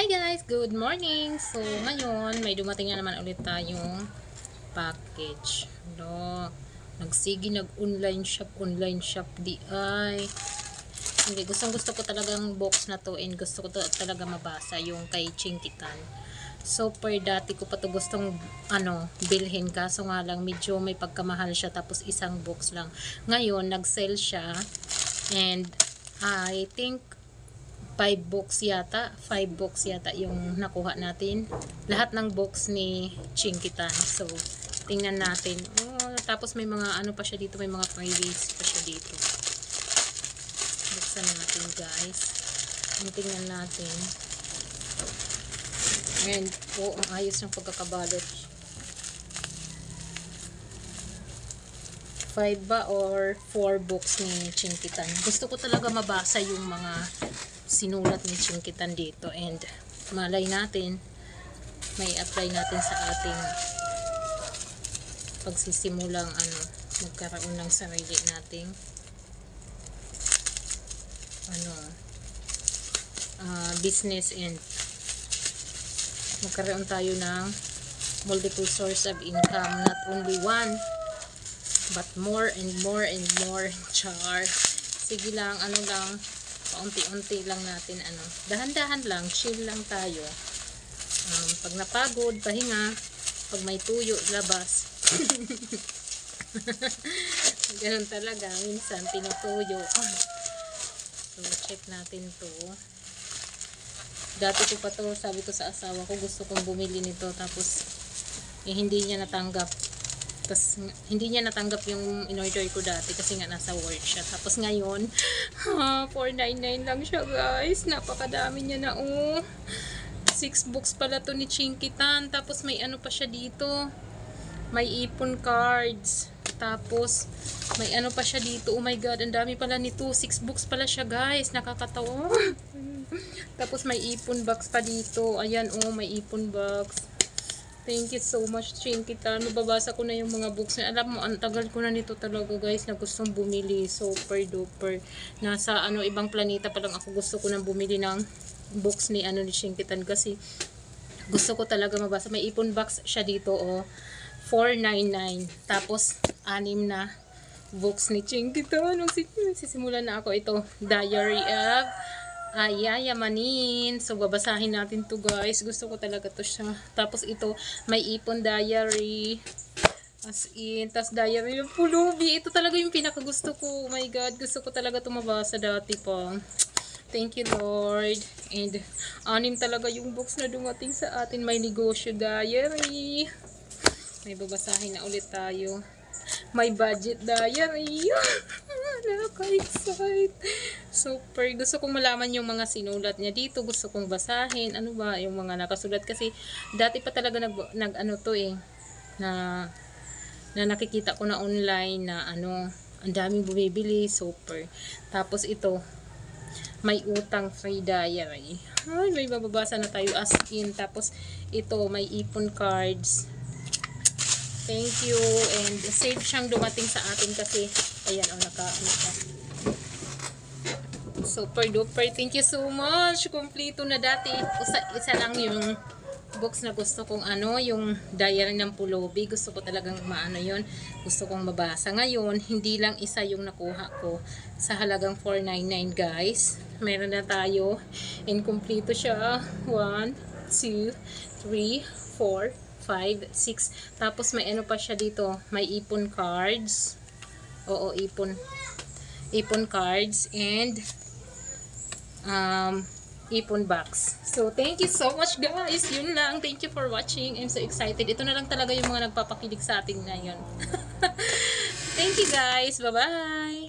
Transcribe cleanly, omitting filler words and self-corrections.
Hi guys! Good morning! So, ngayon, may dumating na naman ulit tayong package. No, nag-online shop di ay. Hindi, gusto ko talagang box na to and gusto ko talaga mabasa yung kay Chinkitan. So, per dati ko pa to gustong bilhin, kaso nga lang medyo may pagkamahal siya, tapos isang box lang. Ngayon, nag-sell siya and I think 5 box yata yung nakuha natin, lahat ng box ni Chinkitan. So tingnan natin. Tapos may mga pa siya dito, may mga freebies pa siya dito. Buksan natin guys, tingnan natin. And po, ang ayos ng pagkakabalot. 5 ba or 4 books ni Chinkitan. Gusto ko talaga mabasa yung mga sinulat ni Chinkitan dito, and malay natin may apply natin sa ating pagsisimulang magkaroon ng sarili nating business, and magkaroon tayo ng multiple source of income, not only one but more and more and more. Char, sige lang, lang, paunti-unti lang natin, dahan-dahan lang, chill lang tayo. Pag napagod, pahinga. Pag may tuyo, labas. Ganun talaga, minsan tinutuyo. So check natin to. Dati ko pa to, sabi ko sa asawa ko, gusto kong bumili nito, tapos hindi niya natanggap. Tapos hindi niya natanggap yung in-order ko dati kasi nga nasa work siya. Tapos ngayon, 499 lang siya guys. Napakadami niya na 6 books pala to ni Chinkitan. Tapos may pa siya dito. May ipon cards. Tapos may pa siya dito. Oh my god, ang dami pala nito. 6 books pala siya guys. Nakakatawa. Tapos may ipon box pa dito. Ayan may ipon box. Thank you so much Chinkitan. Mababasa ko na yung mga books na. Alam mo, ang tagal ko na nito talaga guys na gustong bumili. Super duper. Nasa ibang planeta pa lang ako gusto ko nang bumili ng books ni ni Chinkitan, kasi gusto ko talaga mabasa. May ipon box siya dito 499. Tapos 6 na books ni Chinkitan. Nung sisimulan na ako ito, Diary of Yayamanin. So babasahin natin to guys. Gusto ko talaga to siya. Tapos ito, may ipon diary. As in, tas diary ng pulubi. Ito talaga yung pinakagusto ko. Oh my god, gusto ko talaga to mabasa dati pa. Thank you Lord. And 6 talaga yung books na dumating sa atin. May negosyo diary. May babasahin na ulit tayo. May budget diary. Nakaka-excite. Super. Gusto kong malaman yung mga sinulat niya dito. Gusto kong basahin. Ano ba yung mga nakasulat? Kasi dati pa talaga na nakikita ko na online na ang daming bumibili. Super. Tapos ito, may utang free diary. Ay, may mababasa na tayo as in. Tapos ito, may ipon cards. Thank you. And safe siyang dumating sa atin kasi ayan siya. Super duper. Thank you so much. Kompleto na dati. Isa lang yung box na gusto kong yung diary ng pulubi. Gusto ko talagang yun. Gusto kong mabasa. Ngayon, hindi lang isa yung nakuha ko sa halagang 499 guys. Meron na tayo. And kompleto siya. 1, 2, 3, 4, 5, 6. Tapos may pa siya dito. May ipon cards. Oo, ipon cards and ipon box. So thank you so much guys. Yun lang. Thank you for watching. I'm so excited. Ito na lang talaga yung mga nagpapakilig sa atin ngayon. Thank you guys. Bye bye.